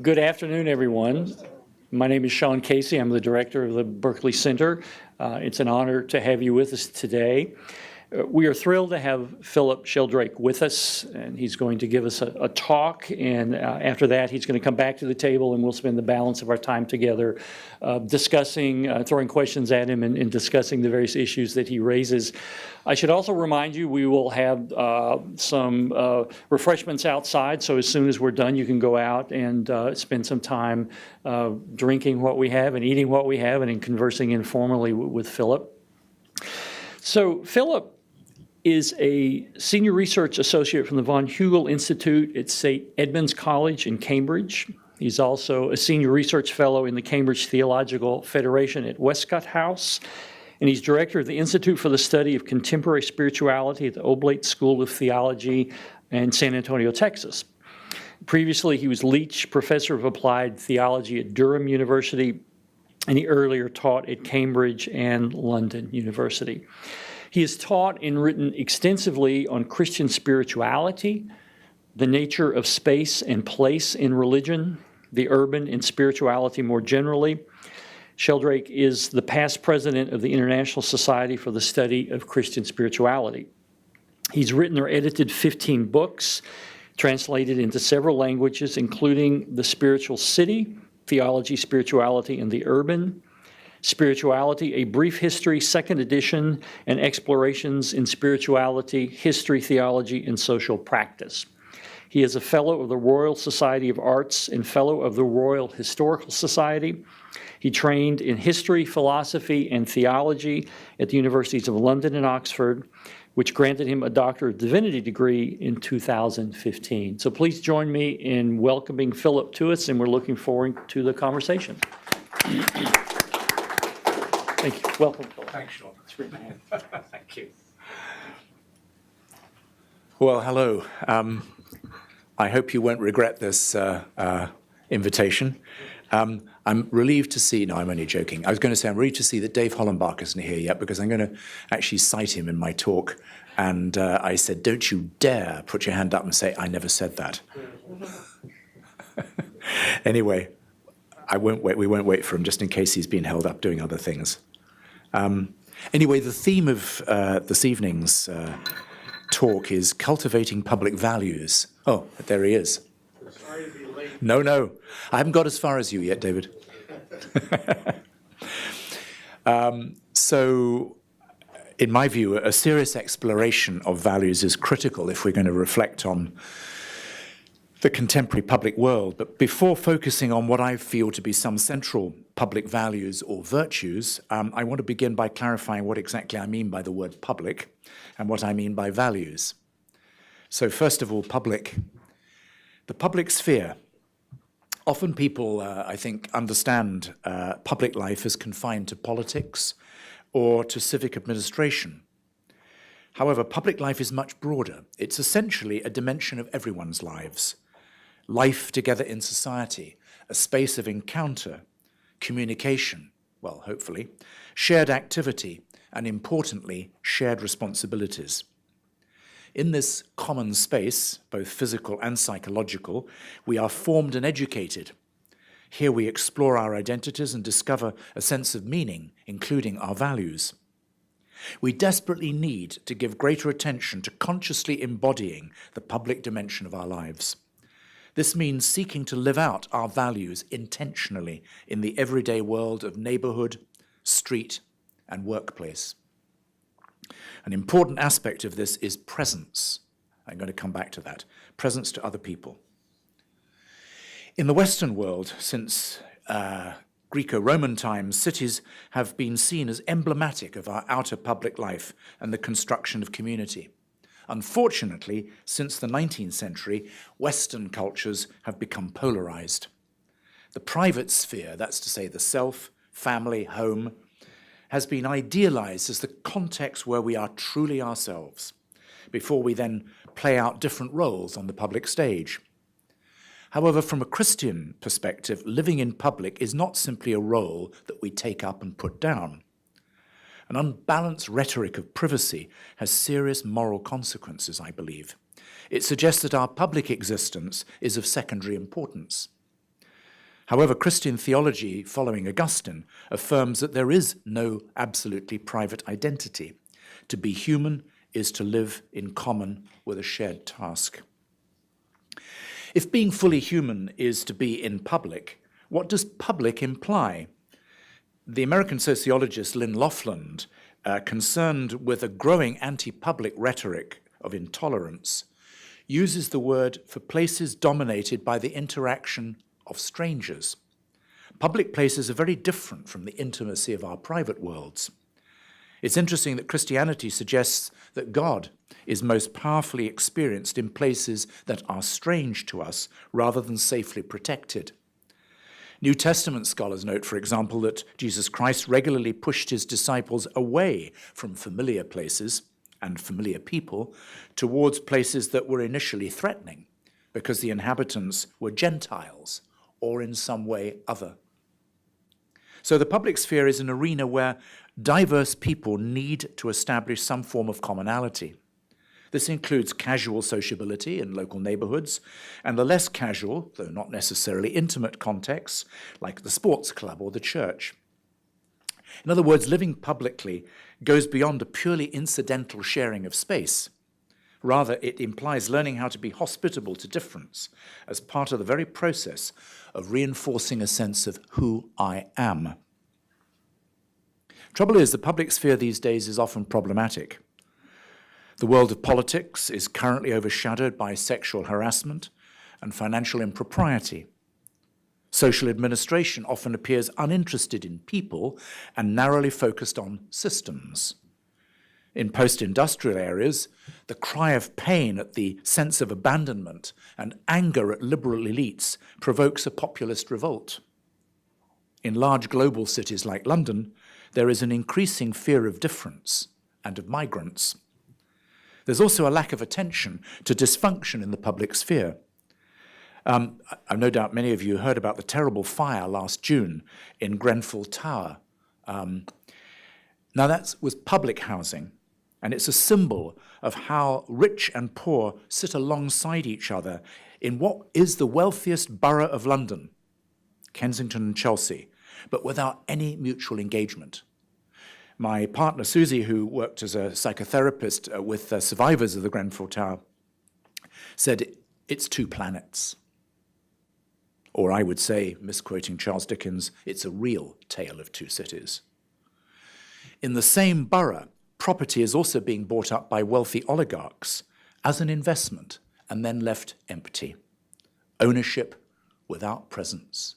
Good afternoon, everyone. My name is Sean Casey. I'm the director of the Berkley Center. It's an honor to have you with us today. We are thrilled to have Philip Sheldrake with us, and he's going to give us a talk, and after that he's going to come back to the table and we'll spend the balance of our time together discussing, throwing questions at him and discussing the various issues that he raises. I should also remind you we will have some refreshments outside, so as soon as we're done you can go out and spend some time drinking what we have and eating what we have and in conversing informally with Philip. So Philip is a senior research associate from the Von Hugel Institute at St. Edmund's College in Cambridge. He's also a senior research fellow in the Cambridge Theological Federation at Westcott House, and he's director of the Institute for the Study of Contemporary Spirituality at the Oblate School of Theology in San Antonio, Texas. Previously, he was Leach Professor of Applied Theology at Durham University, and he earlier taught at Cambridge and London University. He has taught and written extensively on Christian spirituality, the nature of space and place in religion, the urban and spirituality more generally. Sheldrake is the past president of the International Society for the Study of Christian Spirituality. He's written or edited 15 books, translated into several languages, including The Spiritual City, Theology, Spirituality, and the Urban, Spirituality, A Brief History, second edition, and Explorations in Spirituality, History, Theology, and Social Practice. He is a Fellow of the Royal Society of Arts and Fellow of the Royal Historical Society. He trained in history, philosophy, and theology at the Universities of London and Oxford, which granted him a Doctor of Divinity degree in 2015. So please join me in welcoming Philip to us, and we're looking forward to the conversation. Thank you. Welcome, Philip. Thanks, Sean. Thank you. Well, hello. I hope you won't regret this invitation. I'm relieved to see, no, I'm only joking. I was going to say I'm relieved to see that Dave Hollenbach isn't here yet because I'm going to actually cite him in my talk. And I said, don't you dare put your hand up and say, I never said that. Anyway, we won't wait for him just in case he's been held up doing other things. Anyway, the theme of this evening's talk is cultivating public values. Oh, there he is. Sorry to be late. No, I haven't got as far as you yet, David. So, in my view, a serious exploration of values is critical if we're going to reflect on the contemporary public world. But before focusing on what I feel to be some central public values or virtues, I want to begin by clarifying what exactly I mean by the word public and what I mean by values. So first of all, public. The public sphere. Often people, I think, understand public life as confined to politics or to civic administration. However, public life is much broader. It's essentially a dimension of everyone's lives. Life together in society, a space of encounter, communication, well, hopefully, shared activity, and importantly, shared responsibilities. In this common space, both physical and psychological, we are formed and educated. Here we explore our identities and discover a sense of meaning, including our values. We desperately need to give greater attention to consciously embodying the public dimension of our lives. This means seeking to live out our values intentionally in the everyday world of neighborhood, street, and workplace. An important aspect of this is presence. I'm going to come back to that. Presence to other people. In the Western world, since Greco-Roman times, cities have been seen as emblematic of our outer public life and the construction of community. Unfortunately, since the 19th century, Western cultures have become polarized. The private sphere, that's to say the self, family, home, has been idealized as the context where we are truly ourselves, before we then play out different roles on the public stage. However, from a Christian perspective, living in public is not simply a role that we take up and put down. An unbalanced rhetoric of privacy has serious moral consequences, I believe. It suggests that our public existence is of secondary importance. However, Christian theology, following Augustine, affirms that there is no absolutely private identity. To be human is to live in common with a shared task. If being fully human is to be in public, what does public imply? The American sociologist Lynn Lofland, concerned with a growing anti-public rhetoric of intolerance, uses the word for places dominated by the interaction of strangers. Public places are very different from the intimacy of our private worlds. It's interesting that Christianity suggests that God is most powerfully experienced in places that are strange to us rather than safely protected. New Testament scholars note, for example, that Jesus Christ regularly pushed his disciples away from familiar places and familiar people towards places that were initially threatening because the inhabitants were Gentiles or in some way other. So the public sphere is an arena where diverse people need to establish some form of commonality. This includes casual sociability in local neighborhoods and the less casual, though not necessarily intimate contexts, like the sports club or the church. In other words, living publicly goes beyond a purely incidental sharing of space. Rather, it implies learning how to be hospitable to difference as part of the very process of reinforcing a sense of who I am. Trouble is, the public sphere these days is often problematic. The world of politics is currently overshadowed by sexual harassment and financial impropriety. Social administration often appears uninterested in people and narrowly focused on systems. In post-industrial areas, the cry of pain at the sense of abandonment and anger at liberal elites provokes a populist revolt. In large global cities like London, there is an increasing fear of difference and of migrants. There's also a lack of attention to dysfunction in the public sphere. No doubt many of you heard about the terrible fire last June in Grenfell Tower. Now that was public housing, and it's a symbol of how rich and poor sit alongside each other in what is the wealthiest borough of London, Kensington and Chelsea, but without any mutual engagement. My partner, Susie, who worked as a psychotherapist with survivors of the Grenfell Tower, said it's two planets. Or I would say, misquoting Charles Dickens, it's a real tale of two cities. In the same borough, property is also being bought up by wealthy oligarchs as an investment and then left empty. Ownership without presence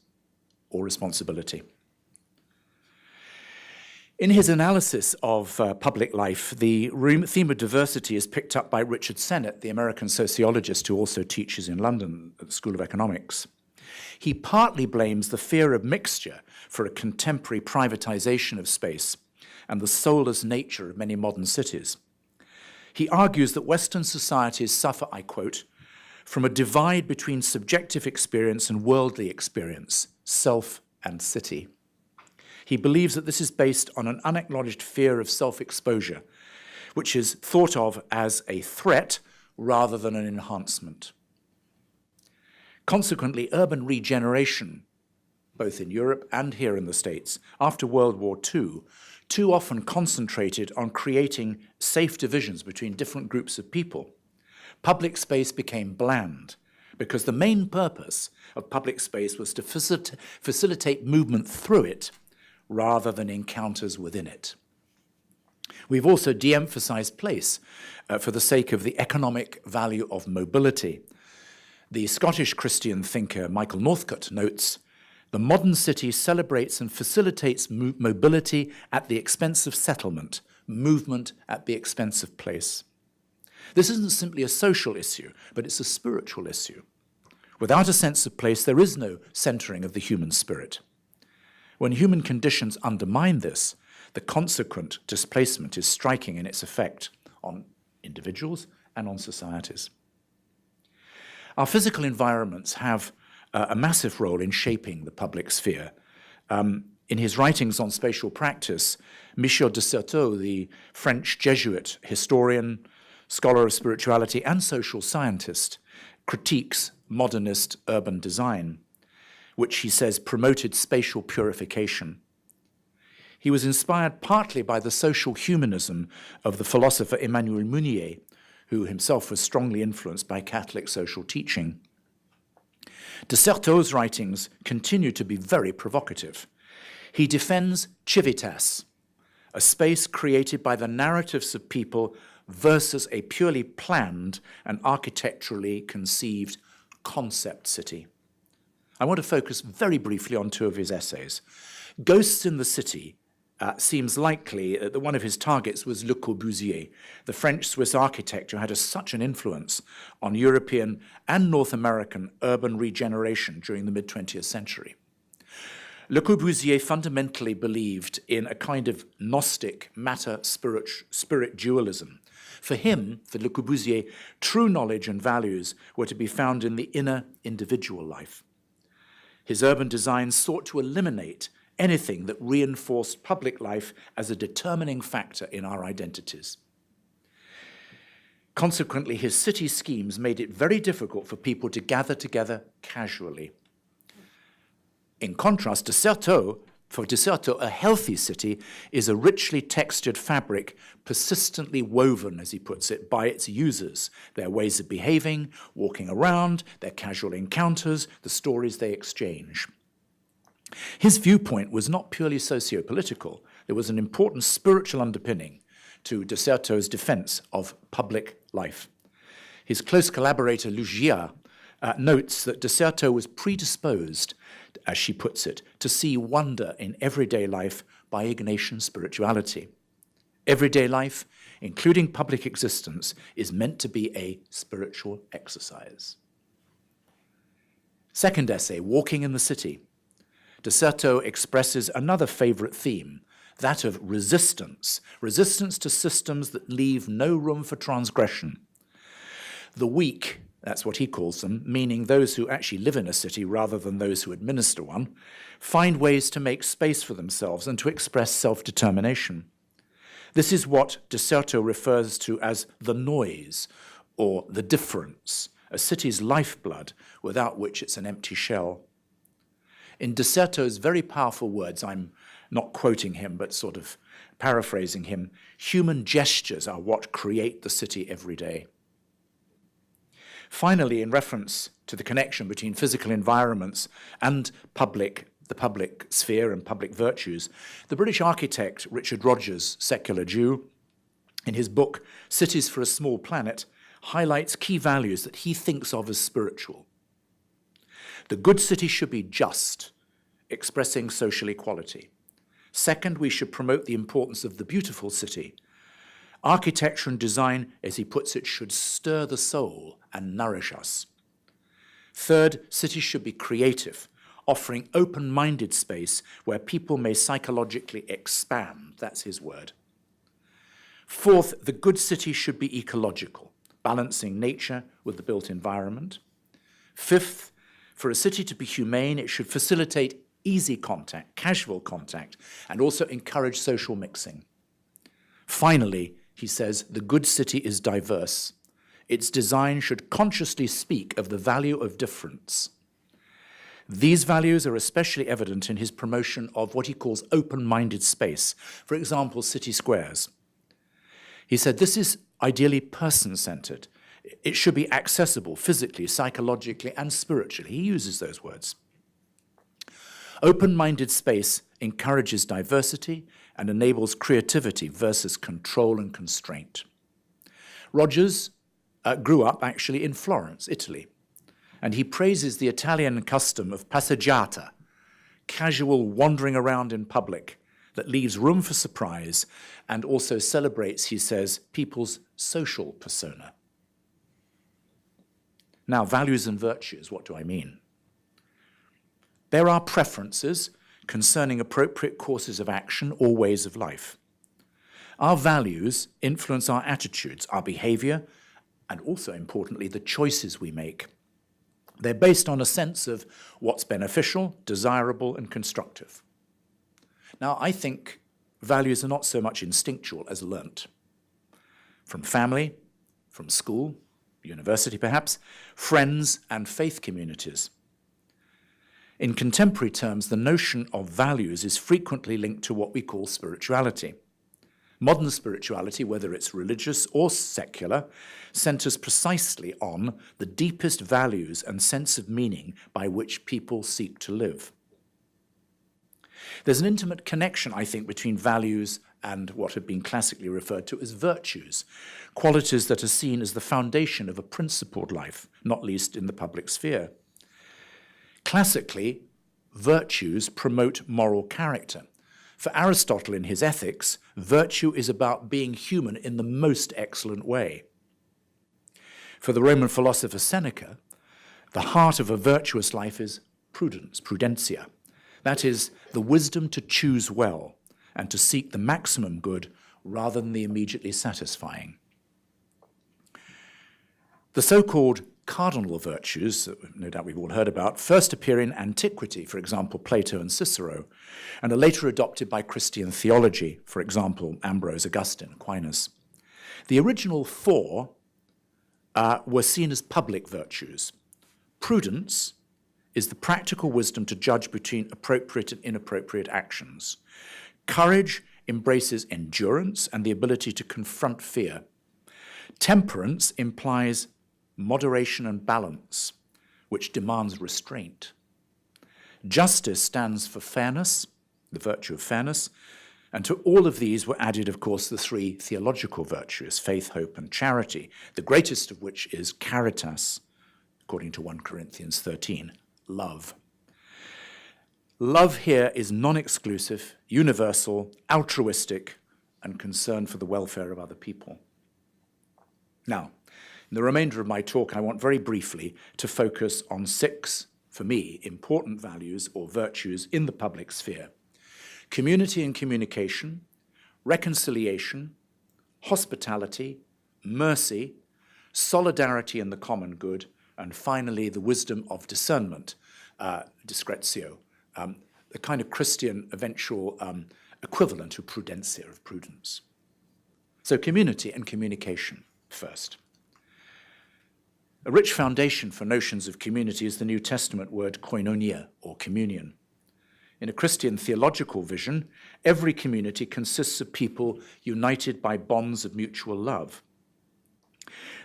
or responsibility. In his analysis of public life, the theme of diversity is picked up by Richard Sennett, the American sociologist who also teaches in London at the School of Economics. He partly blames the fear of mixture for a contemporary privatization of space and the soulless nature of many modern cities. He argues that Western societies suffer, I quote, from a divide between subjective experience and worldly experience, self and city. He believes that this is based on an unacknowledged fear of self-exposure, which is thought of as a threat rather than an enhancement. Consequently, urban regeneration, both in Europe and here in the States, after World War II, too often concentrated on creating safe divisions between different groups of people. Public space became bland because the main purpose of public space was to facilitate movement through it rather than encounters within it. We've also de-emphasized place for the sake of the economic value of mobility. The Scottish Christian thinker Michael Northcote notes, "The modern city celebrates and facilitates mobility at the expense of settlement, movement at the expense of place." This isn't simply a social issue, but it's a spiritual issue. Without a sense of place, there is no centering of the human spirit. When human conditions undermine this, the consequent displacement is striking in its effect on individuals and on societies. Our physical environments have a massive role in shaping the public sphere. In his writings on spatial practice, Michel de Certeau, the French Jesuit historian, scholar of spirituality, and social scientist, critiques modernist urban design. which he says promoted spatial purification. He was inspired partly by the social humanism of the philosopher Emmanuel Mounier, who himself was strongly influenced by Catholic social teaching. De Certeau's writings continue to be very provocative. He defends civitas, a space created by the narratives of people versus a purely planned and architecturally conceived concept city. I want to focus very briefly on two of his essays. Ghosts in the City seems likely that one of his targets was Le Corbusier, the French-Swiss architect who had such an influence on European and North American urban regeneration during the mid-20th century. Le Corbusier fundamentally believed in a kind of Gnostic matter-spirit dualism. For him, for Le Corbusier, true knowledge and values were to be found in the inner individual life. His urban design sought to eliminate anything that reinforced public life as a determining factor in our identities. Consequently, his city schemes made it very difficult for people to gather together casually. In contrast, for De Certeau, a healthy city is a richly textured fabric, persistently woven, as he puts it, by its users, their ways of behaving, walking around, their casual encounters, the stories they exchange. His viewpoint was not purely socio-political. There was an important spiritual underpinning to De Certeau's defense of public life. His close collaborator, Lugia, notes that De Certeau was predisposed, as she puts it, to see wonder in everyday life by Ignatian spirituality. Everyday life, including public existence, is meant to be a spiritual exercise. Second essay, Walking in the City. De Certeau expresses another favorite theme, that of resistance to systems that leave no room for transgression. The weak, that's what he calls them, meaning those who actually live in a city rather than those who administer one, find ways to make space for themselves and to express self-determination. This is what De Certeau refers to as the noise, or the difference, a city's lifeblood, without which it's an empty shell. In De Certeau's very powerful words, I'm not quoting him, but sort of paraphrasing him, human gestures are what create the city every day. Finally, in reference to the connection between physical environments and the public sphere and public virtues, the British architect Richard Rogers, secular Jew, in his book Cities for a Small Planet, highlights key values that he thinks of as spiritual. The good city should be just, expressing social equality. Second, we should promote the importance of the beautiful city. Architecture and design, as he puts it, should stir the soul and nourish us. Third, cities should be creative, offering open-minded space where people may psychologically expand. That's his word. Fourth, the good city should be ecological, balancing nature with the built environment. Fifth, for a city to be humane, it should facilitate easy contact, casual contact, and also encourage social mixing. Finally, he says, the good city is diverse. Its design should consciously speak of the value of difference. These values are especially evident in his promotion of what he calls open-minded space, for example, city squares. He said, this is ideally person-centered. It should be accessible physically, psychologically, and spiritually. He uses those words. Open-minded space encourages diversity and enables creativity versus control and constraint. Rogers grew up actually in Florence, Italy, and he praises the Italian custom of passeggiata, casual wandering around in public that leaves room for surprise and also celebrates, he says, people's social persona. Now, values and virtues, what do I mean? There are preferences concerning appropriate courses of action or ways of life. Our values influence our attitudes, our behavior, and also, importantly, the choices we make. They're based on a sense of what's beneficial, desirable, and constructive. Now, I think values are not so much instinctual as learnt. From family, from school, university perhaps, friends, and faith communities. In contemporary terms, the notion of values is frequently linked to what we call spirituality. Modern spirituality, whether it's religious or secular, centers precisely on the deepest values and sense of meaning by which people seek to live. There's an intimate connection, I think, between values and what have been classically referred to as virtues, qualities that are seen as the foundation of a principled life, not least in the public sphere. Classically, virtues promote moral character. For Aristotle in his Ethics, virtue is about being human in the most excellent way. For the Roman philosopher Seneca, the heart of a virtuous life is prudence, prudentia. That is, the wisdom to choose well and to seek the maximum good rather than the immediately satisfying. The so-called cardinal virtues, that no doubt we've all heard about, first appear in antiquity, for example, Plato and Cicero, and are later adopted by Christian theology, for example, Ambrose, Augustine, Aquinas. The original four were seen as public virtues. Prudence is the practical wisdom to judge between appropriate and inappropriate actions. Courage embraces endurance and the ability to confront fear. Temperance implies moderation and balance, which demands restraint. Justice stands for fairness, the virtue of fairness, and to all of these were added, of course, the three theological virtues, faith, hope, and charity, the greatest of which is caritas, according to 1 Corinthians 13, love. Love here is non-exclusive, universal, altruistic, and concerned for the welfare of other people. Now, in the remainder of my talk, I want very briefly to focus on 6, for me, important values or virtues in the public sphere: community and communication, reconciliation, hospitality, mercy, solidarity in the common good, and finally, the wisdom of discernment, discretio, the kind of Christian eventual equivalent of prudentia, of prudence. So community and communication first. A rich foundation for notions of community is the New Testament word koinonia, or communion. In a Christian theological vision, every community consists of people united by bonds of mutual love.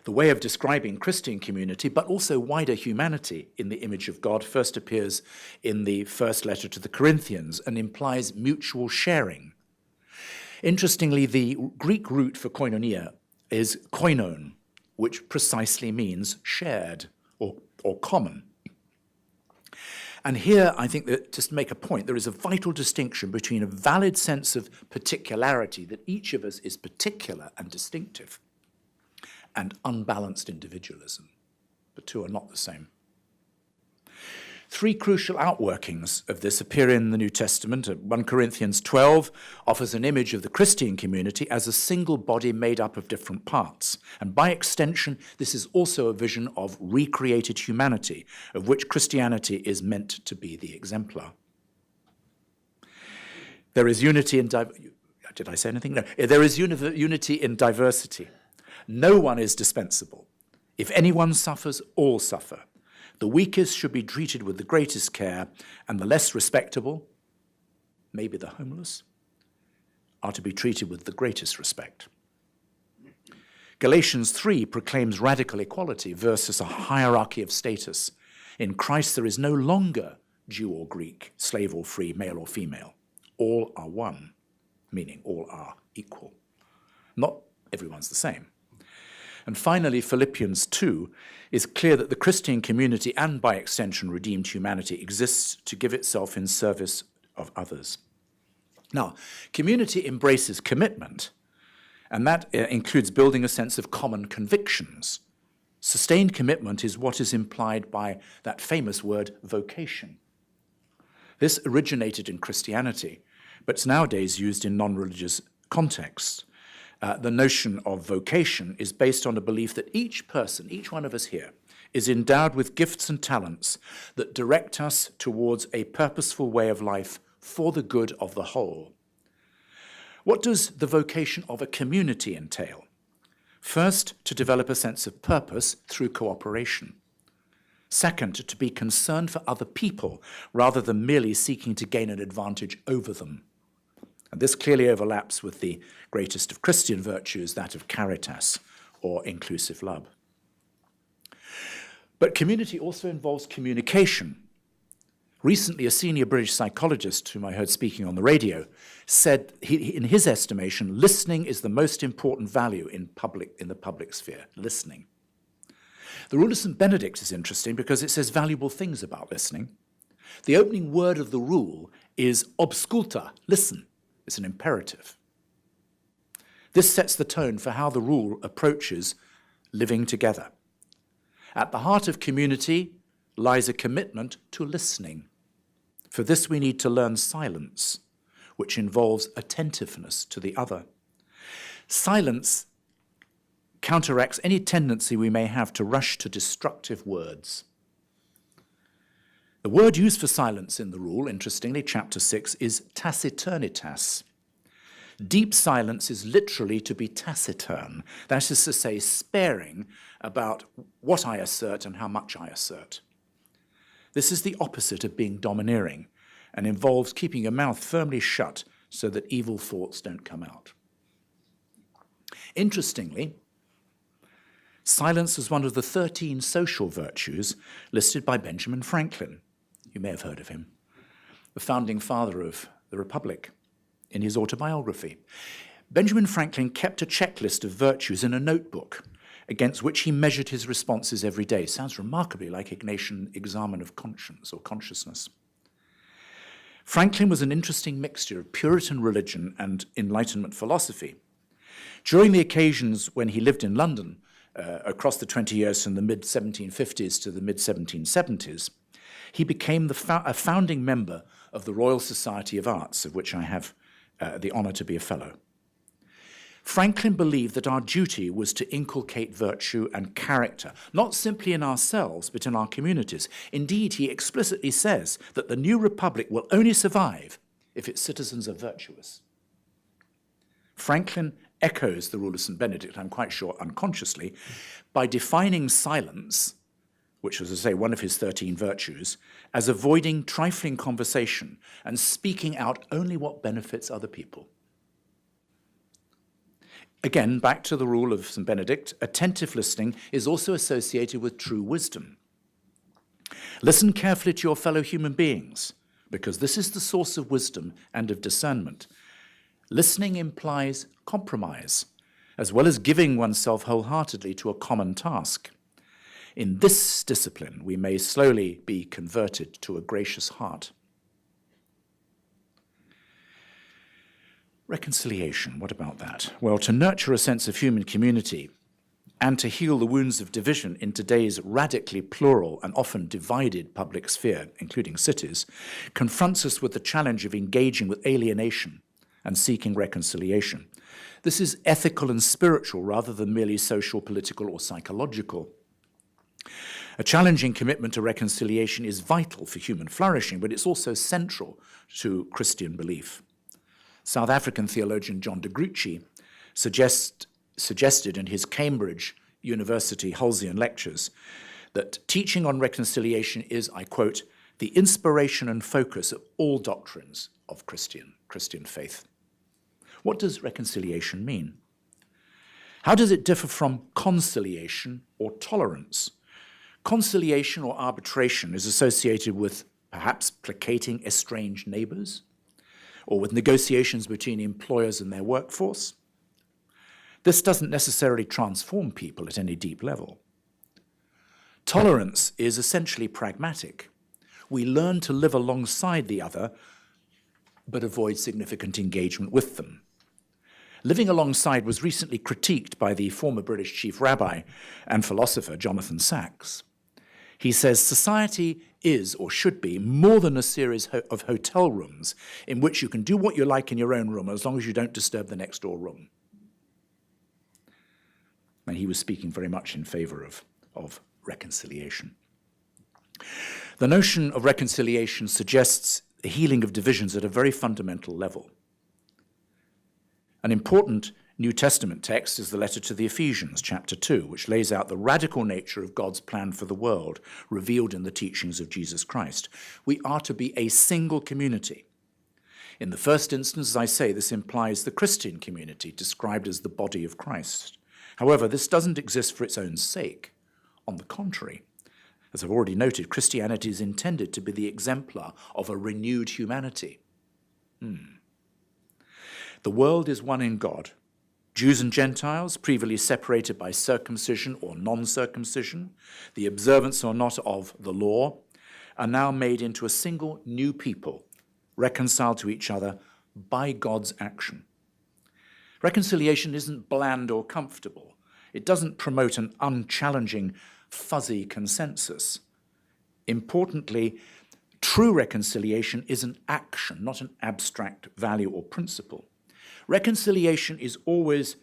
The way of describing Christian community, but also wider humanity in the image of God, first appears in the first letter to the Corinthians and implies mutual sharing. Interestingly, the Greek root for koinonia is koinon, which precisely means shared or common. And here, I think that, just to make a point, there is a vital distinction between a valid sense of particularity, that each of us is particular and distinctive, and unbalanced individualism. The two are not the same. 3 crucial outworkings of this appear in the New Testament. 1 Corinthians 12 offers an image of the Christian community as a single body made up of different parts. And by extension, this is also a vision of recreated humanity, of which Christianity is meant to be the exemplar. There is unity in Did I say anything? No. There is unity in diversity. No one is dispensable. If anyone suffers, all suffer. The weakest should be treated with the greatest care, and the less respectable, maybe the homeless, are to be treated with the greatest respect. Galatians 3 proclaims radical equality versus a hierarchy of status. In Christ there is no longer Jew or Greek, slave or free, male or female. All are one, meaning all are equal. Not everyone's the same. And finally, Philippians 2 is clear that the Christian community, and by extension redeemed humanity, exists to give itself in service of others. Now, community embraces commitment, and that includes building a sense of common convictions. Sustained commitment is what is implied by that famous word, vocation. This originated in Christianity, but it's nowadays used in non-religious contexts. The notion of vocation is based on a belief that each person, each one of us here, is endowed with gifts and talents that direct us towards a purposeful way of life for the good of the whole. What does the vocation of a community entail? First, to develop a sense of purpose through cooperation. Second, to be concerned for other people rather than merely seeking to gain an advantage over them. And this clearly overlaps with the greatest of Christian virtues, that of caritas, or inclusive love. But community also involves communication. Recently, a senior British psychologist, whom I heard speaking on the radio, said, in his estimation, listening is the most important value in the public sphere, listening. The Rule of St. Benedict is interesting because it says valuable things about listening. The opening word of the rule is obsculta, listen. It's an imperative. This sets the tone for how the rule approaches living together. At the heart of community lies a commitment to listening. For this we need to learn silence, which involves attentiveness to the other. Silence counteracts any tendency we may have to rush to destructive words. The word used for silence in the rule, interestingly, chapter 6, is taciturnitas. Deep silence is literally to be taciturn, that is to say, sparing about what I assert and how much I assert. This is the opposite of being domineering and involves keeping your mouth firmly shut so that evil thoughts don't come out. Interestingly, silence was one of the 13 social virtues listed by Benjamin Franklin. You may have heard of him, the founding father of the Republic, in his autobiography. Benjamin Franklin kept a checklist of virtues in a notebook against which he measured his responses every day. Sounds remarkably like Ignatian examen of conscience or consciousness. Franklin was an interesting mixture of Puritan religion and Enlightenment philosophy. During the occasions when he lived in London, across the 20 years from the mid-1750s to the mid-1770s, he became a founding member of the Royal Society of Arts, of which I have the honor to be a fellow. Franklin believed that our duty was to inculcate virtue and character, not simply in ourselves, but in our communities. Indeed, he explicitly says that the new republic will only survive if its citizens are virtuous. Franklin echoes the Rule of St. Benedict, I'm quite sure unconsciously, by defining silence, which was, as I say, one of his 13 virtues, as avoiding trifling conversation and speaking out only what benefits other people. Again, back to the Rule of St. Benedict, attentive listening is also associated with true wisdom. Listen carefully to your fellow human beings, because this is the source of wisdom and of discernment. Listening implies compromise, as well as giving oneself wholeheartedly to a common task. In this discipline, we may slowly be converted to a gracious heart. Reconciliation, what about that? Well, to nurture a sense of human community and to heal the wounds of division in today's radically plural and often divided public sphere, including cities, confronts us with the challenge of engaging with alienation and seeking reconciliation. This is ethical and spiritual rather than merely social, political, or psychological. A challenging commitment to reconciliation is vital for human flourishing, but it's also central to Christian belief. South African theologian John de Gruchy suggested in his Cambridge University Halcyon lectures that teaching on reconciliation is, I quote, the inspiration and focus of all doctrines of Christian faith. What does reconciliation mean? How does it differ from conciliation or tolerance? Conciliation or arbitration is associated with perhaps placating estranged neighbors, or with negotiations between employers and their workforce. This doesn't necessarily transform people at any deep level. Tolerance is essentially pragmatic. We learn to live alongside the other, but avoid significant engagement with them. Living alongside was recently critiqued by the former British chief rabbi and philosopher Jonathan Sacks. He says society is, or should be, more than a series of hotel rooms in which you can do what you like in your own room as long as you don't disturb the next door room. And he was speaking very much in favor of reconciliation. The notion of reconciliation suggests the healing of divisions at a very fundamental level. An important New Testament text is the letter to the Ephesians, chapter 2, which lays out the radical nature of God's plan for the world, revealed in the teachings of Jesus Christ. We are to be a single community. In the first instance, as I say, this implies the Christian community, described as the body of Christ. However, this doesn't exist for its own sake. On the contrary, as I've already noted, Christianity is intended to be the exemplar of a renewed humanity. The world is one in God. Jews and Gentiles, previously separated by circumcision or non-circumcision, the observance or not of the law, are now made into a single new people, reconciled to each other by God's action. Reconciliation isn't bland or comfortable. It doesn't promote an unchallenging, fuzzy consensus. Importantly, true reconciliation is an action, not an abstract value or principle. Reconciliation is always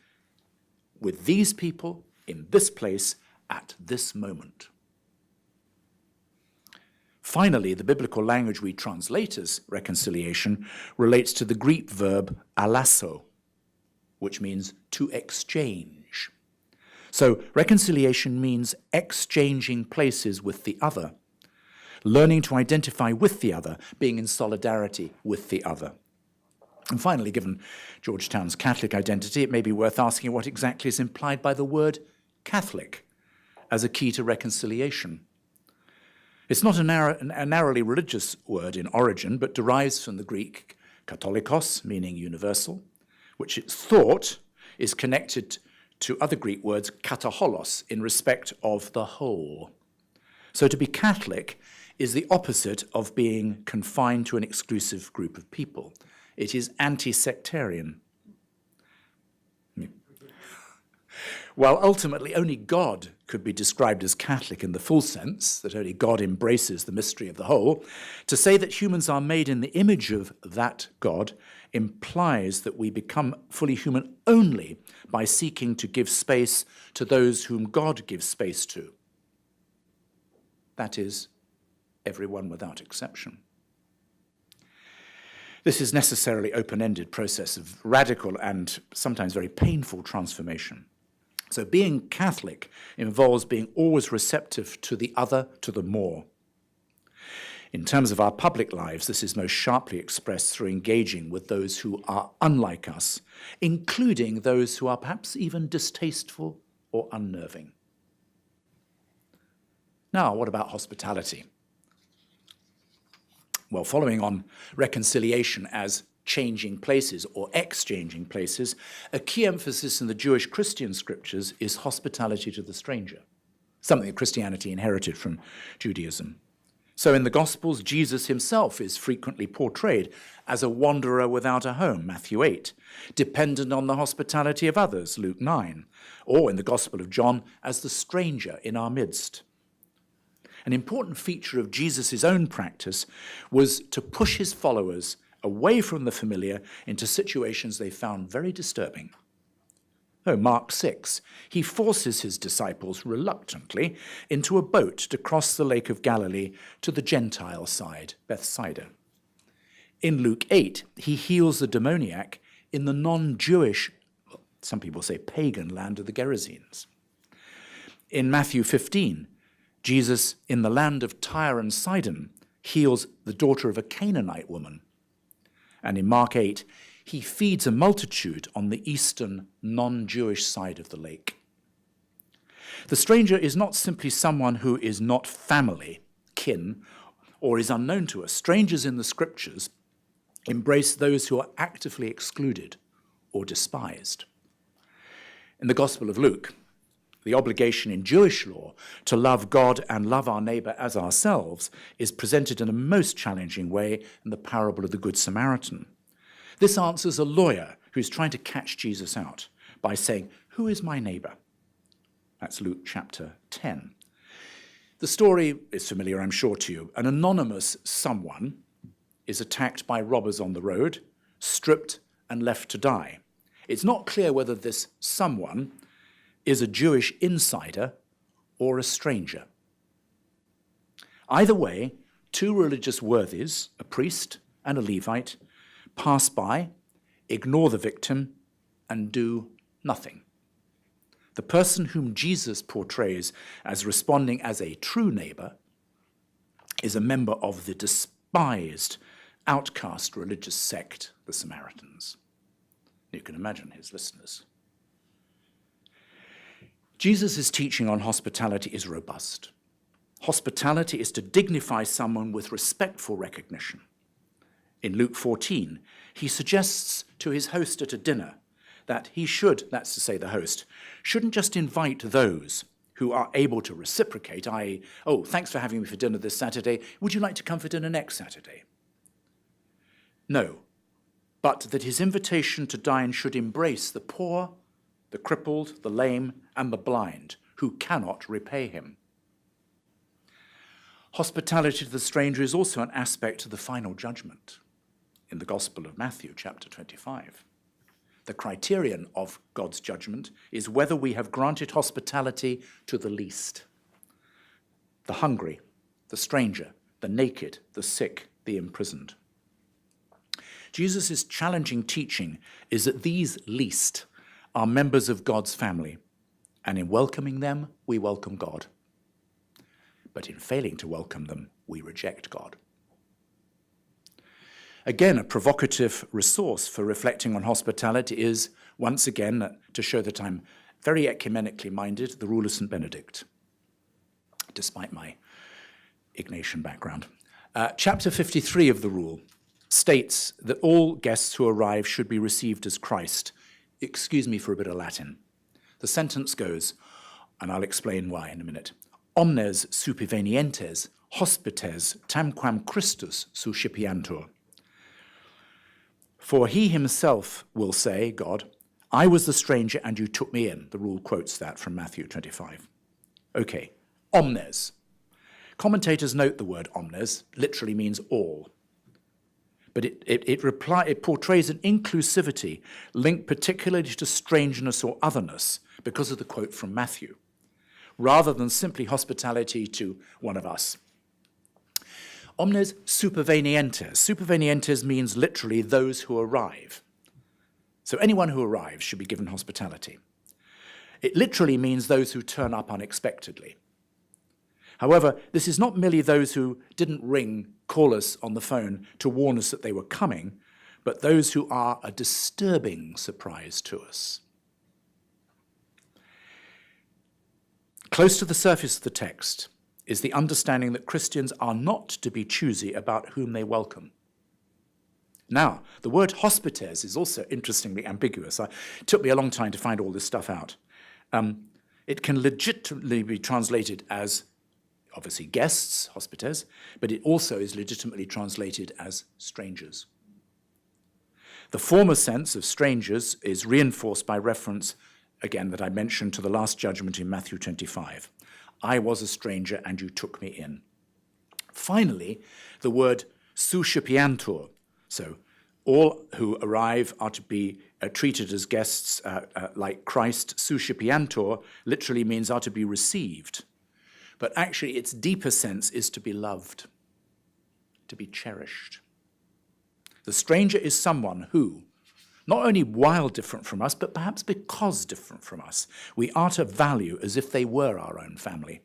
with these people, in this place, at this moment. Finally, the biblical language we translate as reconciliation relates to the Greek verb alasso, which means to exchange. So reconciliation means exchanging places with the other, learning to identify with the other, being in solidarity with the other. And finally, given Georgetown's Catholic identity, it may be worth asking what exactly is implied by the word Catholic as a key to reconciliation. It's not a narrowly religious word in origin, but derives from the Greek katholikos, meaning universal, which it's thought is connected to other Greek words kataholos, in respect of the whole. So to be Catholic is the opposite of being confined to an exclusive group of people. It is anti-sectarian. While ultimately only God could be described as Catholic in the full sense, that only God embraces the mystery of the whole, to say that humans are made in the image of that God implies that we become fully human only by seeking to give space to those whom God gives space to. That is, everyone without exception. This is necessarily open-ended process of radical and sometimes very painful transformation. So being Catholic involves being always receptive to the other, to the more. In terms of our public lives, this is most sharply expressed through engaging with those who are unlike us, including those who are perhaps even distasteful or unnerving. Now, what about hospitality? Well, following on reconciliation as changing places or exchanging places, a key emphasis in the Jewish Christian scriptures is hospitality to the stranger, something that Christianity inherited from Judaism. So in the Gospels, Jesus himself is frequently portrayed as a wanderer without a home, Matthew 8, dependent on the hospitality of others, Luke 9, or in the Gospel of John, as the stranger in our midst. An important feature of Jesus' own practice was to push his followers away from the familiar into situations they found very disturbing. Oh, Mark 6, he forces his disciples reluctantly into a boat to cross the Lake of Galilee to the Gentile side, Bethsaida. In Luke 8, he heals the demoniac in the non-Jewish, some people say pagan, land of the Gerasenes. In Matthew 15, Jesus, in the land of Tyre and Sidon, heals the daughter of a Canaanite woman. And in Mark 8, he feeds a multitude on the eastern, non-Jewish side of the lake. The stranger is not simply someone who is not family, kin, or is unknown to us. Strangers in the scriptures embrace those who are actively excluded or despised. In the Gospel of Luke, the obligation in Jewish law to love God and love our neighbor as ourselves is presented in a most challenging way in the parable of the Good Samaritan. This answers a lawyer who's trying to catch Jesus out by saying, "Who is my neighbor?" That's Luke chapter 10. The story is familiar, I'm sure, to you. An anonymous someone is attacked by robbers on the road, stripped and left to die. It's not clear whether this someone is a Jewish insider or a stranger. Either way, two religious worthies, a priest and a Levite, pass by, ignore the victim, and do Nothing. The person whom Jesus portrays as responding as a true neighbor is a member of the despised, outcast religious sect, the Samaritans. You can imagine his listeners. Jesus' teaching on hospitality is robust. Hospitality is to dignify someone with respectful recognition. In Luke 14, he suggests to his host at a dinner that he should, that's to say the host, shouldn't just invite those who are able to reciprocate, i.e., oh, thanks for having me for dinner this Saturday, would you like to come for dinner next Saturday? No, but that his invitation to dine should embrace the poor, the crippled, the lame, and the blind, who cannot repay him. Hospitality to the stranger is also an aspect of the final judgment in the Gospel of Matthew, chapter 25. The criterion of God's judgment is whether we have granted hospitality to the least, the hungry, the stranger, the naked, the sick, the imprisoned. Jesus' challenging teaching is that these least are members of God's family, and in welcoming them, we welcome God. But in failing to welcome them, we reject God. Again, a provocative resource for reflecting on hospitality is, once again, to show that I'm very ecumenically minded, the rule of St. Benedict, despite my Ignatian background. Chapter 53 of the rule states that all guests who arrive should be received as Christ. Excuse me for a bit of Latin. The sentence goes, and I'll explain why in a minute. Omnes supervenientes hospites tamquam Christus suscipiantur. For he himself will say, God, I was the stranger and you took me in. The rule quotes that from Matthew 25. Okay, omnes. Commentators note the word omnes literally means all. But it portrays an inclusivity linked particularly to strangeness or otherness because of the quote from Matthew, rather than simply hospitality to one of us. Omnes supervenientes. Supervenientes means literally those who arrive. So anyone who arrives should be given hospitality. It literally means those who turn up unexpectedly. However, this is not merely those who didn't call us on the phone to warn us that they were coming, but those who are a disturbing surprise to us. Close to the surface of the text is the understanding that Christians are not to be choosy about whom they welcome. Now, the word hospites is also interestingly ambiguous. It took me a long time to find all this stuff out. It can legitimately be translated as, obviously, guests, hospites, but it also is legitimately translated as strangers. The former sense of strangers is reinforced by reference, again, that I mentioned to the last judgment in Matthew 25. I was a stranger and you took me in. Finally, the word suscipiantur, so all who arrive are to be treated as guests like Christ. Suscipiantur literally means are to be received. But actually its deeper sense is to be loved, to be cherished. The stranger is someone who, not only while different from us, but perhaps because different from us, we are to value as if they were our own family.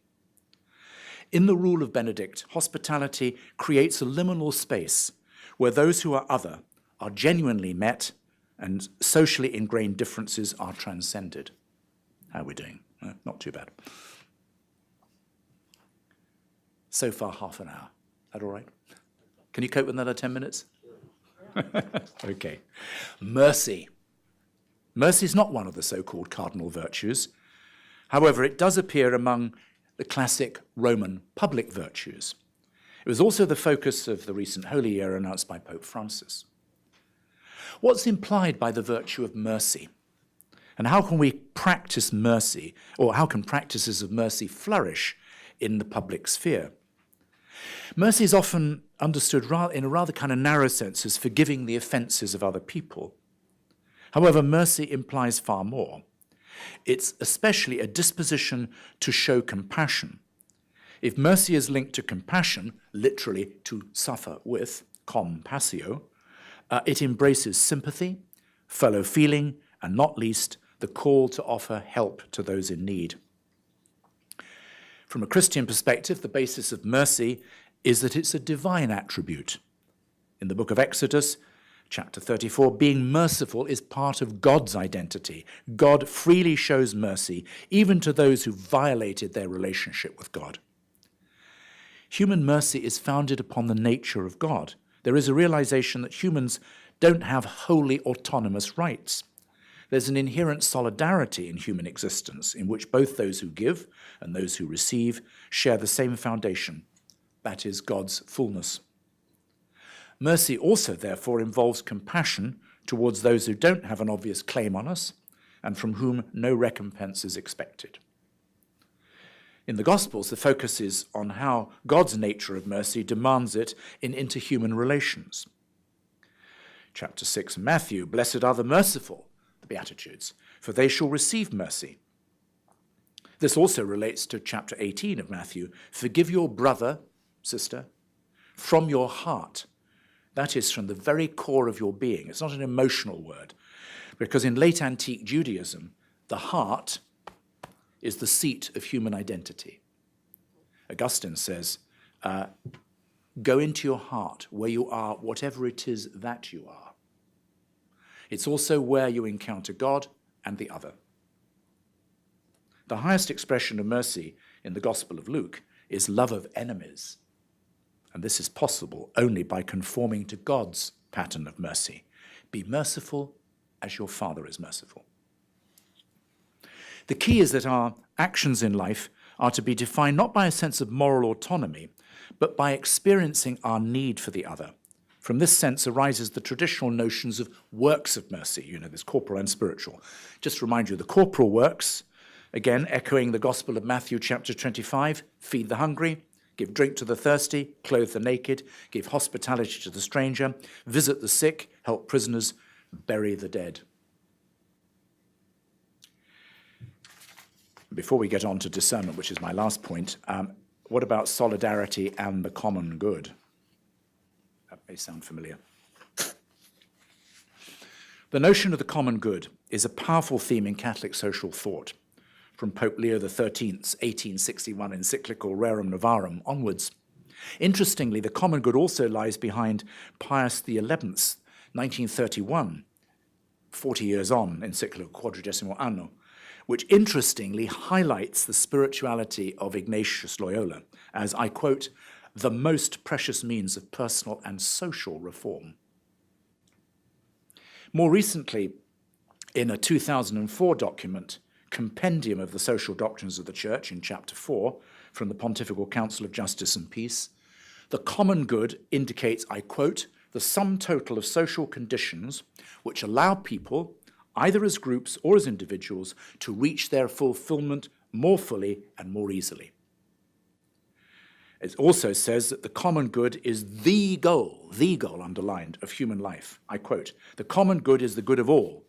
In the rule of Benedict, hospitality creates a liminal space where those who are other are genuinely met and socially ingrained differences are transcended. How are we doing? Not too bad. So far, half an hour. That all right? Can you cope with another 10 minutes? Okay. Mercy. Mercy is not one of the so-called cardinal virtues. However, it does appear among the classic Roman public virtues. It was also the focus of the recent Holy Year announced by Pope Francis. What's implied by the virtue of mercy? And how can we practice mercy, or how can practices of mercy flourish in the public sphere? Mercy is often understood in a rather kind of narrow sense as forgiving the offences of other people. However, mercy implies far more. It's especially a disposition to show compassion. If mercy is linked to compassion, literally to suffer with, compassio, it embraces sympathy, fellow feeling, and not least, the call to offer help to those in need. From a Christian perspective, the basis of mercy is that it's a divine attribute. In the book of Exodus, chapter 34, being merciful is part of God's identity. God freely shows mercy, even to those who violated their relationship with God. Human mercy is founded upon the nature of God. There is a realization that humans don't have wholly autonomous rights. There's an inherent solidarity in human existence in which both those who give and those who receive share the same foundation. That is God's fullness. Mercy also, therefore, involves compassion towards those who don't have an obvious claim on us and from whom no recompense is expected. In the Gospels, the focus is on how God's nature of mercy demands it in interhuman relations. Chapter 6, Matthew, blessed are the merciful, the Beatitudes, for they shall receive mercy. This also relates to chapter 18 of Matthew, forgive your brother, sister, from your heart. That is from the very core of your being. It's not an emotional word, because in late antique Judaism, the heart is the seat of human identity. Augustine says, go into your heart, where you are, whatever it is that you are. It's also where you encounter God and the other. The highest expression of mercy in the Gospel of Luke is love of enemies. And this is possible only by conforming to God's pattern of mercy. Be merciful as your Father is merciful. The key is that our actions in life are to be defined not by a sense of moral autonomy, but by experiencing our need for the other. From this sense arises the traditional notions of works of mercy, there's corporal and spiritual. Just to remind you, the corporal works, again, echoing the Gospel of Matthew chapter 25, feed the hungry, give drink to the thirsty, clothe the naked, give hospitality to the stranger, visit the sick, help prisoners, bury the dead. Before we get on to discernment, which is my last point, what about solidarity and the common good? That may sound familiar. The notion of the common good is a powerful theme in Catholic social thought, from Pope Leo XIII's 1861 encyclical Rerum Novarum onwards. Interestingly, the common good also lies behind Pius XI's 1931, 40 years on, encyclical Quadragesimo Anno, which interestingly highlights the spirituality of Ignatius Loyola as, I quote, the most precious means of personal and social reform. More recently, in a 2004 document, Compendium of the Social Doctrines of the Church, in chapter 4, from the Pontifical Council of Justice and Peace, the common good indicates, I quote, the sum total of social conditions which allow people, either as groups or as individuals, to reach their fulfillment more fully and more easily. It also says that the common good is the goal underlined, of human life. I quote, the common good is the good of all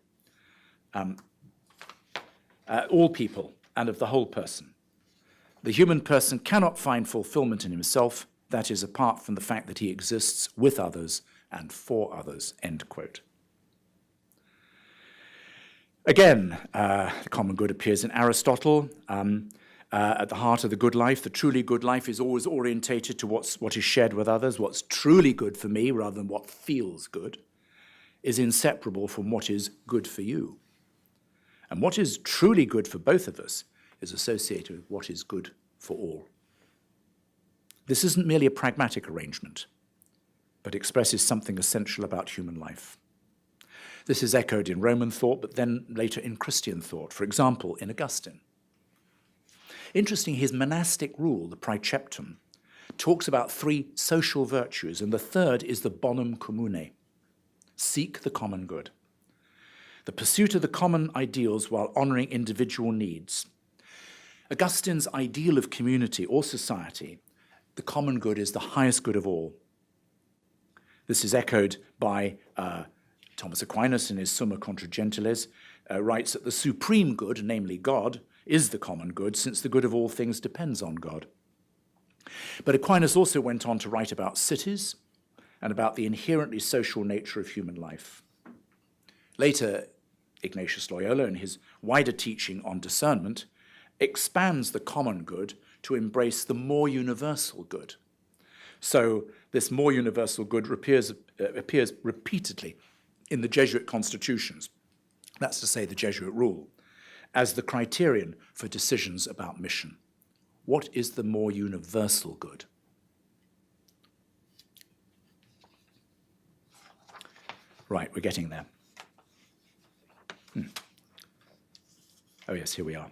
people and of the whole person. The human person cannot find fulfillment in himself, that is, apart from the fact that he exists with others and for others, end quote. Again, the common good appears in Aristotle. At the heart of the good life, the truly good life is always orientated to what is shared with others. What's truly good for me, rather than what feels good, is inseparable from what is good for you. And what is truly good for both of us is associated with what is good for all. This isn't merely a pragmatic arrangement, but expresses something essential about human life. This is echoed in Roman thought, but then later in Christian thought, for example, in Augustine. Interesting, his monastic rule, the praeceptum, talks about 3 social virtues, and the third is the bonum commune, seek the common good. The pursuit of the common ideals while honoring individual needs. Augustine's ideal of community or society, the common good is the highest good of all. This is echoed by Thomas Aquinas in his Summa Contra Gentiles, writes that the supreme good, namely God, is the common good, since the good of all things depends on God. But Aquinas also went on to write about cities and about the inherently social nature of human life. Later, Ignatius Loyola, in his wider teaching on discernment, expands the common good to embrace the more universal good. So this more universal good appears repeatedly in the Jesuit constitutions, that's to say the Jesuit rule, as the criterion for decisions about mission. What is the more universal good? Right, we're getting there. Oh yes, here we are.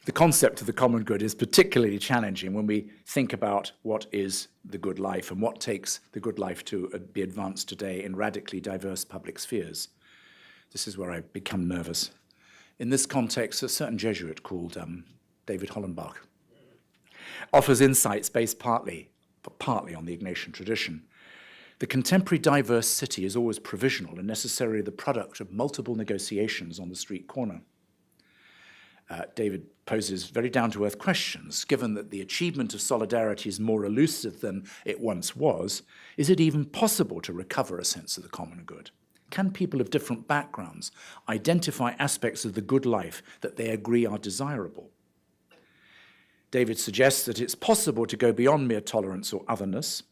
The concept of the common good is particularly challenging when we think about what is the good life and what takes the good life to be advanced today in radically diverse public spheres. This is where I become nervous. In this context, a certain Jesuit called David Hollenbach offers insights based partly on the Ignatian tradition. The contemporary diverse city is always provisional and necessarily the product of multiple negotiations on the street corner. David poses very down-to-earth questions. Given that the achievement of solidarity is more elusive than it once was, is it even possible to recover a sense of the common good? Can people of different backgrounds identify aspects of the good life that they agree are desirable? David suggests that it's possible to go beyond mere tolerance or otherness.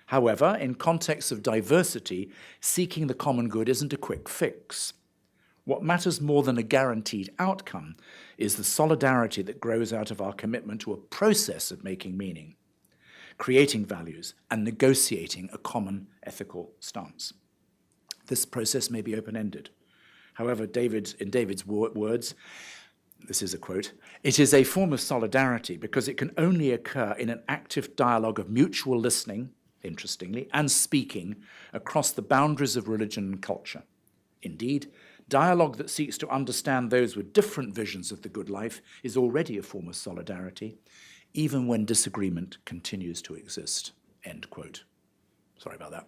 However, in contexts of diversity, seeking the common good isn't a quick fix. What matters more than a guaranteed outcome is the solidarity that grows out of our commitment to a process of making meaning, creating values, and negotiating a common ethical stance. This process may be open-ended. However, in David's words, this is a quote, "It is a form of solidarity because it can only occur in an active dialogue of mutual listening, interestingly, and speaking across the boundaries of religion and culture. Indeed, dialogue that seeks to understand those with different visions of the good life is already a form of solidarity, even when disagreement continues to exist." End quote. Sorry about that.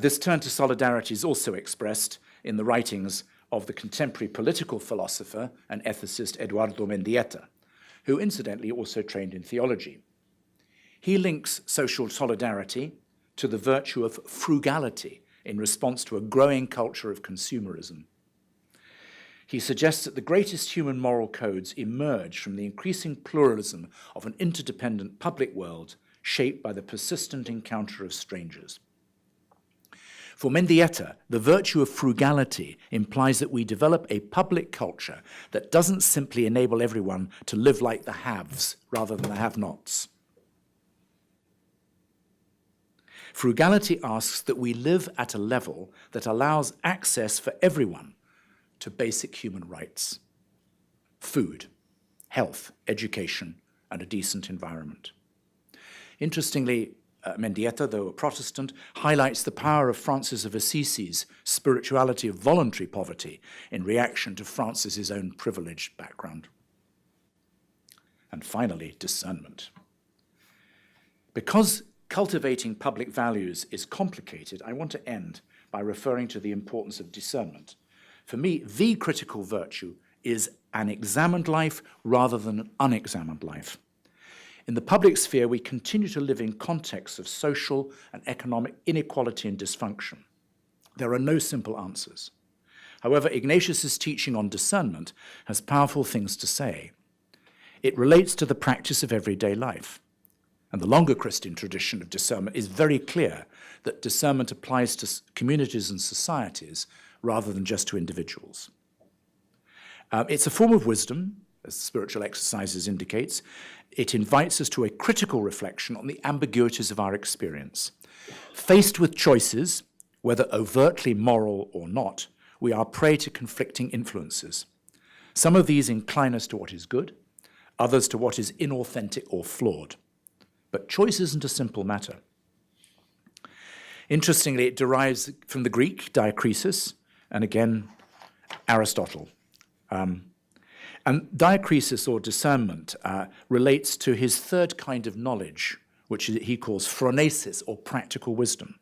This turn to solidarity is also expressed in the writings of the contemporary political philosopher and ethicist Eduardo Mendieta, who incidentally also trained in theology. He links social solidarity to the virtue of frugality in response to a growing culture of consumerism. He suggests that the greatest human moral codes emerge from the increasing pluralism of an interdependent public world shaped by the persistent encounter of strangers. For Mendieta, the virtue of frugality implies that we develop a public culture that doesn't simply enable everyone to live like the haves rather than the have-nots. Frugality asks that we live at a level that allows access for everyone to basic human rights: food, health, education, and a decent environment. Interestingly, Mendieta, though a Protestant, highlights the power of Francis of Assisi's spirituality of voluntary poverty in reaction to Francis's own privileged background. And finally, discernment. Because cultivating public values is complicated, I want to end by referring to the importance of discernment. For me, the critical virtue is an examined life rather than an unexamined life. In the public sphere, we continue to live in contexts of social and economic inequality and dysfunction. There are no simple answers. However, Ignatius's teaching on discernment has powerful things to say. It relates to the practice of everyday life. And the longer Christian tradition of discernment is very clear that discernment applies to communities and societies rather than just to individuals. It's a form of wisdom, as spiritual exercises indicates. It invites us to a critical reflection on the ambiguities of our experience. Faced with choices, whether overtly moral or not, we are prey to conflicting influences. Some of these incline us to what is good, others to what is inauthentic or flawed. But choice isn't a simple matter. Interestingly, it derives from the Greek diakrisis, and again, Aristotle. And diakrisis, or discernment, relates to his third kind of knowledge, which he calls phronesis, or practical wisdom.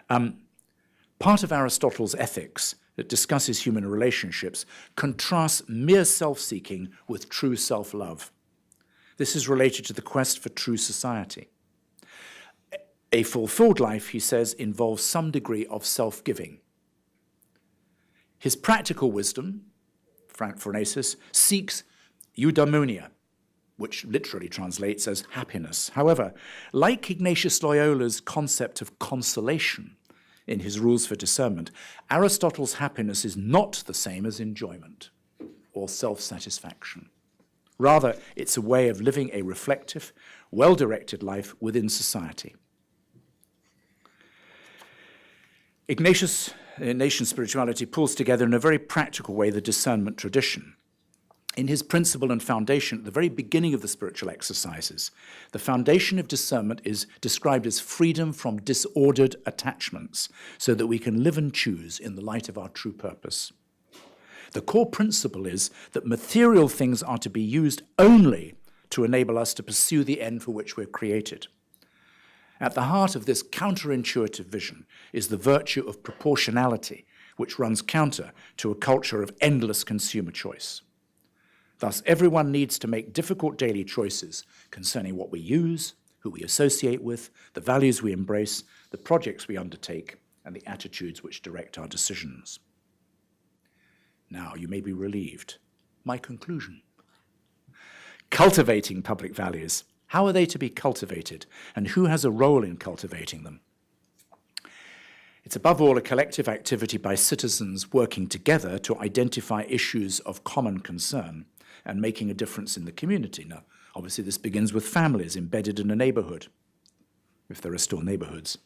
Part of Aristotle's ethics that discusses human relationships contrasts mere self-seeking with true self-love. This is related to the quest for true society. A fulfilled life, he says, involves some degree of self-giving. His practical wisdom, Frank Phronesis, seeks eudaimonia, which literally translates as happiness. However, like Ignatius Loyola's concept of consolation in his Rules for Discernment, Aristotle's happiness is not the same as enjoyment or self-satisfaction. Rather, it's a way of living a reflective, well-directed life within society. Ignatius, in Nation Spirituality, pulls together in a very practical way the discernment tradition. In his principle and foundation, at the very beginning of the spiritual exercises, the foundation of discernment is described as freedom from disordered attachments, so that we can live and choose in the light of our true purpose. The core principle is that material things are to be used only to enable us to pursue the end for which we're created. At the heart of this counterintuitive vision is the virtue of proportionality, which runs counter to a culture of endless consumer choice. Thus, everyone needs to make difficult daily choices concerning what we use, who we associate with, the values we embrace, the projects we undertake, and the attitudes which direct our decisions. Now, you may be relieved. My conclusion. Cultivating public values. How are they to be cultivated, and who has a role in cultivating them? It's above all a collective activity by citizens working together to identify issues of common concern and making a difference in the community. Now, obviously this begins with families embedded in a neighborhood, if there are still neighborhoods.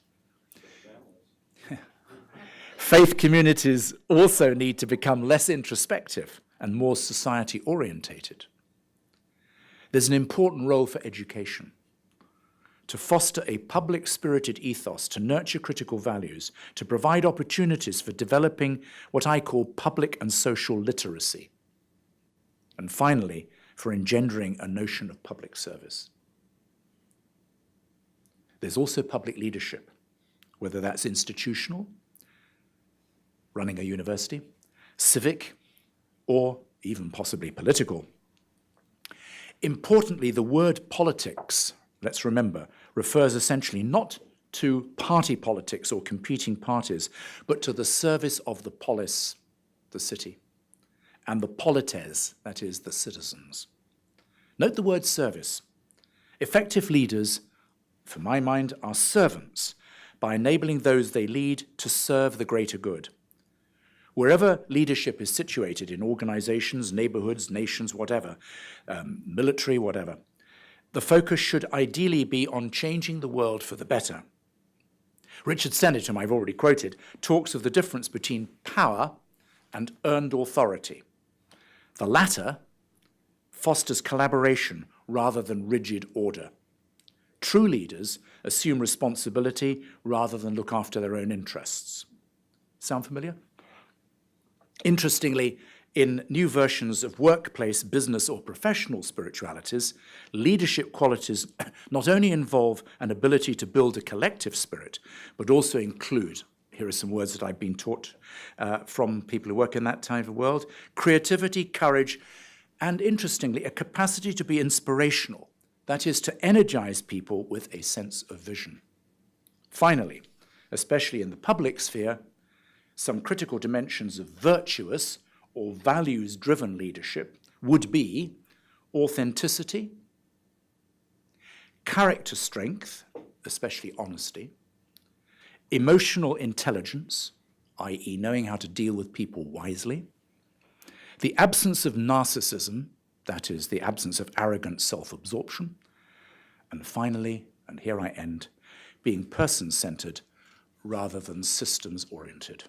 Faith communities also need to become less introspective and more society-orientated. There's an important role for education, to foster a public-spirited ethos, to nurture critical values, to provide opportunities for developing what I call public and social literacy, and finally, for engendering a notion of public service. There's also public leadership, whether that's institutional, running a university, civic, or even possibly political. Importantly, the word politics, let's remember, refers essentially not to party politics or competing parties, but to the service of the polis, the city, and the polites, that is, the citizens. Note the word service. Effective leaders, for my mind, are servants by enabling those they lead to serve the greater good. Wherever leadership is situated in organizations, neighborhoods, nations, whatever, military, whatever, the focus should ideally be on changing the world for the better. Richard Sennett, whom I've already quoted, talks of the difference between power and earned authority. The latter fosters collaboration rather than rigid order. True leaders assume responsibility rather than look after their own interests. Sound familiar? Interestingly, in new versions of workplace, business, or professional spiritualities, leadership qualities not only involve an ability to build a collective spirit, but also include, here are some words that I've been taught from people who work in that type of world, creativity, courage, and interestingly, a capacity to be inspirational, that is, to energize people with a sense of vision. Finally, especially in the public sphere, some critical dimensions of virtuous or values-driven leadership would be authenticity, character strength, especially honesty, emotional intelligence, i.e. knowing how to deal with people wisely, the absence of narcissism, that is, the absence of arrogant self-absorption, and finally, and here I end, being person-centered rather than systems-oriented.